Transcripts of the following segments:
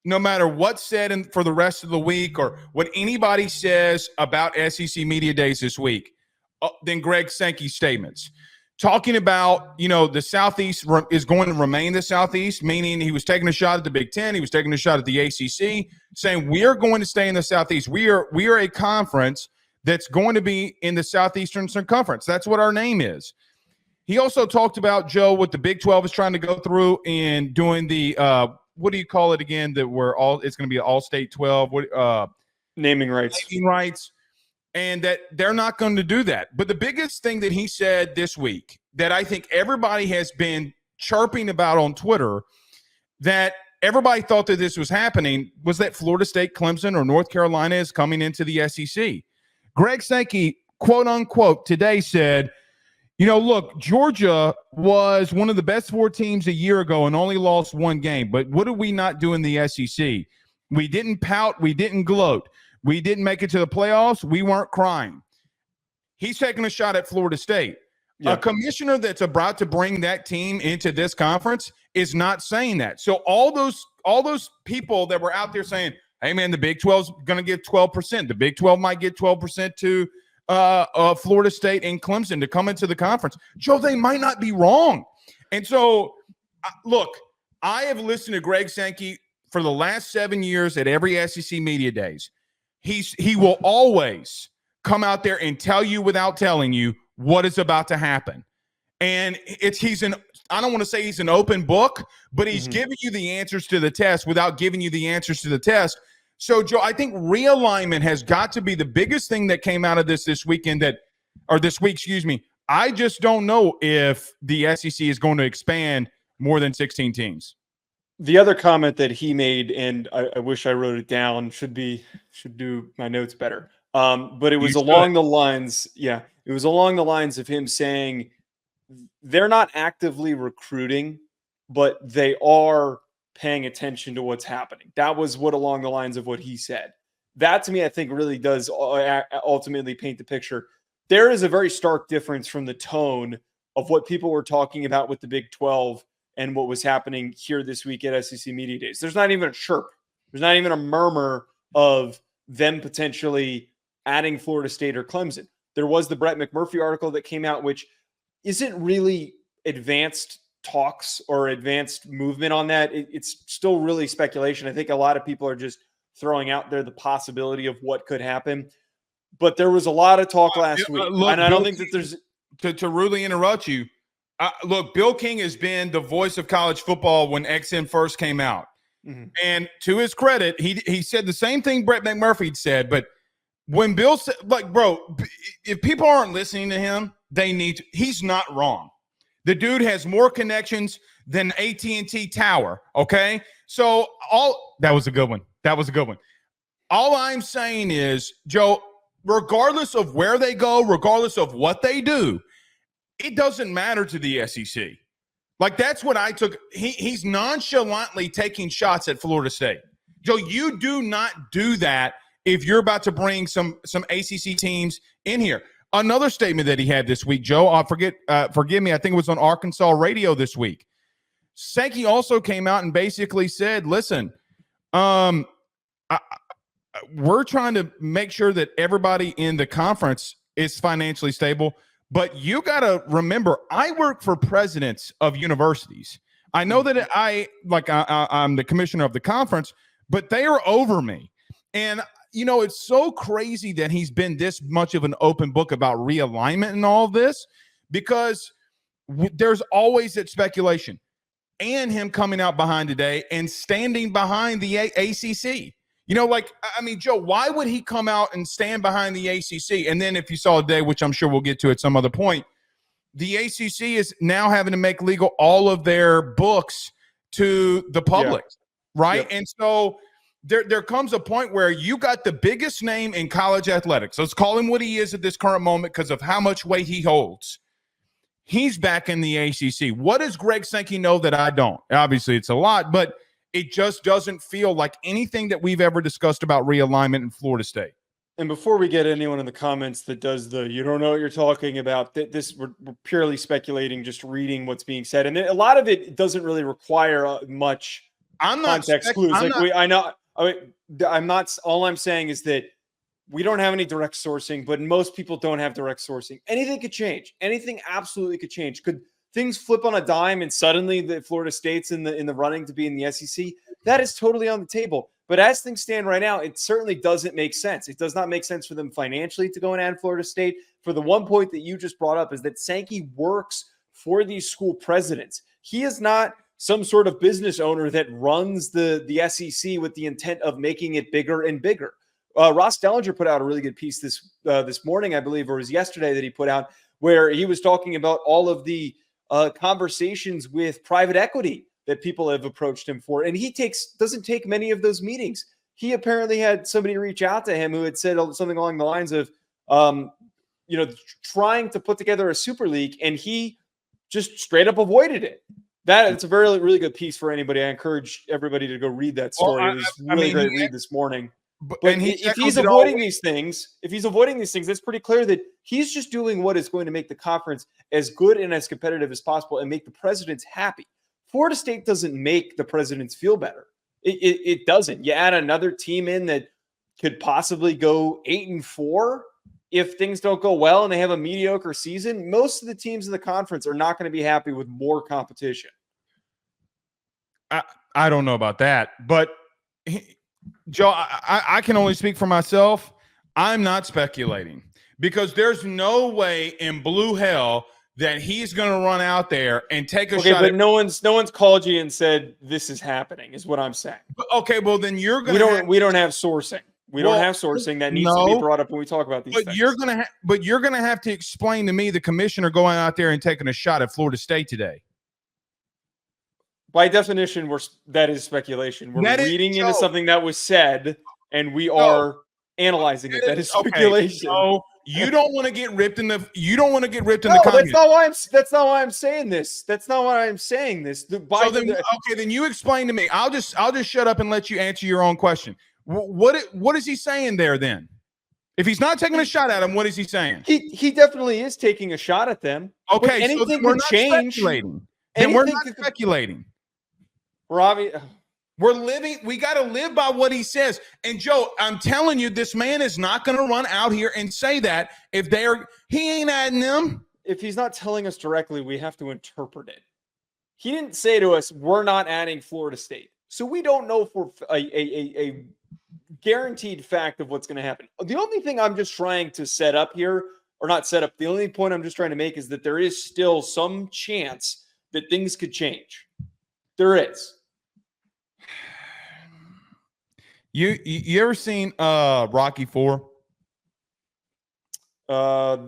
no matter what's said for the rest of the week or what anybody says about SEC Media Days this week, than Greg Sankey's statements. Talking about, the Southeast is going to remain the Southeast, meaning he was taking a shot at the Big Ten. He was taking a shot at the ACC, saying we are going to stay in the Southeast. We are a conference that's going to be in the Southeastern Conference. That's what our name is. He also talked about, Joe, what the Big 12 is trying to go through in doing the what do you call it again? That it's going to be an all-state 12. Naming rights. Naming rights. And that they're not going to do that. But the biggest thing that he said this week that I think everybody has been chirping about on Twitter, that everybody thought that this was happening, was that Florida State, Clemson, or North Carolina is coming into the SEC. Greg Sankey, quote unquote, today said, look, Georgia was one of the best 4 teams a year ago and only lost 1 game. But what did we not do in the SEC? We didn't pout. We didn't gloat. We didn't make it to the playoffs. We weren't crying. He's taking a shot at Florida State. Yeah. A commissioner that's about to bring that team into this conference is not saying that. So all those people that were out there saying, hey, man, the Big 12 is going to give 12%. The Big 12 might get 12% to Florida State and Clemson to come into the conference. Joe, they might not be wrong. And so, look, I have listened to Greg Sankey for the last 7 years at every SEC Media Days. He will always come out there and tell you without telling you what is about to happen. And I don't want to say he's an open book, but he's giving you the answers to the test without giving you the answers to the test. So, Joe, I think realignment has got to be the biggest thing that came out of this weekend this week, excuse me. I just don't know if the SEC is going to expand more than 16 teams. The other comment that he made, and I wish I wrote it down, should do my notes better. But it was along the lines of him saying they're not actively recruiting, but they are paying attention to what's happening. That was along the lines of what he said. That, to me, I think really does ultimately paint the picture. There is a very stark difference from the tone of what people were talking about with the Big 12 and what was happening here this week at SEC Media Days. There's not even a chirp. There's not even a murmur of them potentially adding Florida State or Clemson. There was the Brett McMurphy article that came out, which isn't really advanced talks or advanced movement on that. It's still really speculation. I think a lot of people are just throwing out there the possibility of what could happen. But there was a lot of talk last week. Look, and I don't think that there's – to rudely interrupt you, look, Bill King has been the voice of college football when XM first came out. Mm-hmm. And to his credit, he said the same thing Brett McMurphy said. But when Bill said, bro, if people aren't listening to him, they need to. He's not wrong. The dude has more connections than AT&T Tower, okay? So that was a good one. All I'm saying is, Joe, regardless of where they go, regardless of what they do, it doesn't matter to the SEC. That's what I took. He's nonchalantly taking shots at Florida State. Joe, you do not do that if you're about to bring some ACC teams in here. Another statement that he had this week, Joe, forgive me, I think it was on Arkansas radio this week. Sankey also came out and basically said, listen, we're trying to make sure that everybody in the conference is financially stable. But you got to remember, I work for presidents of universities. I know that I'm the commissioner of the conference, but they are over me. And, it's so crazy that he's been this much of an open book about realignment and all of this, because there's always that speculation. And him coming out behind today and standing behind the ACC. Joe, why would he come out and stand behind the ACC? And then if you saw today, which I'm sure we'll get to at some other point, the ACC is now having to make legal all of their books to the public, right? Yep. And so there comes a point where you got the biggest name in college athletics. Let's call him what he is at this current moment because of how much weight he holds. He's back in the ACC. What does Greg Sankey know that I don't? Obviously, it's a lot, but it just doesn't feel like anything that we've ever discussed about realignment in Florida State. And before we get anyone in the comments that does you don't know what you're talking about, we're purely speculating, just reading what's being said. And a lot of it doesn't really require much I'm not context clues. I'm not. All I'm saying is that we don't have any direct sourcing, but most people don't have direct sourcing. Anything could change. Anything absolutely could change. Could things flip on a dime and suddenly the Florida State's in the running to be in the SEC? That is totally on the table. But as things stand right now, it certainly doesn't make sense. It does not make sense for them financially to go and add Florida State. For the one point that you just brought up is that Sankey works for these school presidents. He is not some sort of business owner that runs the SEC with the intent of making it bigger and bigger. Ross Dellinger put out a really good piece this morning, I believe, or it was yesterday that he put out, where he was talking about all of the conversations with private equity that people have approached him for. And he doesn't take many of those meetings. He apparently had somebody reach out to him who had said something along the lines of, trying to put together a super league, and he just straight up avoided it. It's a very, really good piece for anybody. I encourage everybody to go read that story. It was really great read this morning. But if he's avoiding these things, it's pretty clear that he's just doing what is going to make the conference as good and as competitive as possible and make the presidents happy. Florida State doesn't make the presidents feel better. It doesn't. You add another team in that could possibly go 8-4 if things don't go well and they have a mediocre season. Most of the teams in the conference are not going to be happy with more competition. I don't know about that, but Joe, I can only speak for myself. I'm not speculating because there's no way in blue hell that he's going to run out there and take a shot. But no one's called you and said this is happening. Is what I'm saying. Okay, well then you're going to. We don't have sourcing. We don't have sourcing that needs to be brought up when we talk about these things. But you're going to have to explain to me the commissioner going out there and taking a shot at Florida State today. By definition, that is speculation. We're reading into something that was said, and we are analyzing it. That is speculation. No, you don't want to get ripped in the. You don't want to get ripped in the comments. That's not why I'm saying this. That's not why I'm saying this. Then you explain to me. I'll just shut up and let you answer your own question. What is he saying there then? If he's not taking a shot at him, what is he saying? He definitely is taking a shot at them. Okay, anything so we're not change. Speculating. Then we're not speculating. We're living. We got to live by what he says. And Joe, I'm telling you, this man is not going to run out here and say that if he ain't adding them. If he's not telling us directly, we have to interpret it. He didn't say to us, "We're not adding Florida State," so we don't know for a guaranteed fact of what's going to happen. The only thing I'm just trying to set up here, or not set up. The only point I'm just trying to make is that there is still some chance that things could change. There is. You ever seen Rocky IV?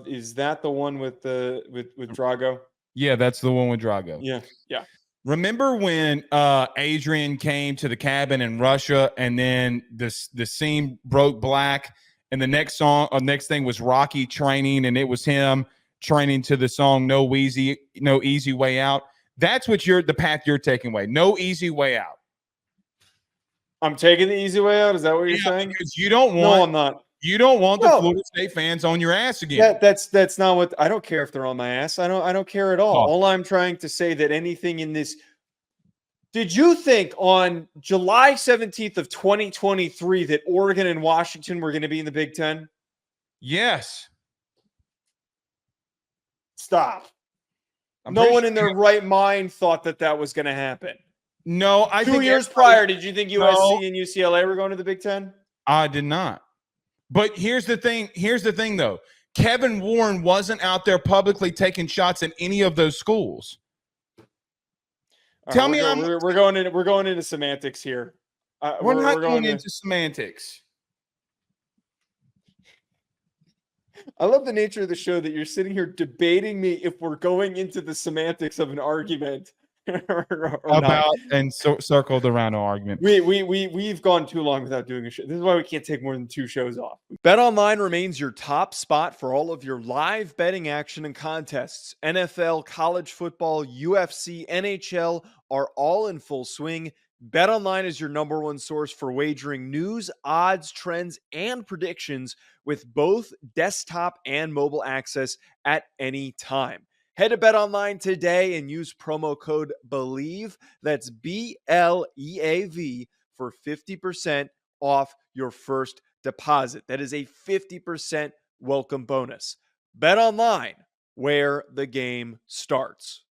Is that the one with Drago? Yeah, that's the one with Drago. Yeah. Remember when Adrian came to the cabin in Russia, and then the scene broke black, and the next thing was Rocky training, and it was him training to the song "No Easy Way Out." That's what the path you're taking away. No easy way out. I'm taking the easy way out. Is that what you're saying? Because you don't want. No, I'm not. You don't want the Florida State fans on your ass again. That's not what. I don't care if they're on my ass. I don't care at all. All I'm trying to say that anything in this. Did you think on July 17th of 2023 that Oregon and Washington were going to be in the Big Ten? Yes. Stop. No one in their right mind thought that was going to happen. No, I think 2 years prior, did you think USC and UCLA were going to the Big Ten? I did not. But here's the thing, though. Kevin Warren wasn't out there publicly taking shots at any of those schools. We're going into semantics here. We're not going into semantics. I love the nature of the show that you're sitting here debating me if we're going into the semantics of an argument or not. And circled around an argument. We've gone too long without doing a show. This is why we can't take more than 2 shows off. BetOnline remains your top spot for all of your live betting action and contests. NFL, college football, UFC, NHL are all in full swing. BetOnline is your number one source for wagering news, odds, trends, and predictions with both desktop and mobile access at any time. Head to BetOnline today and use promo code BELIEVE. That's BLEAV for 50% off your first deposit. That is a 50% welcome bonus. BetOnline, where the game starts.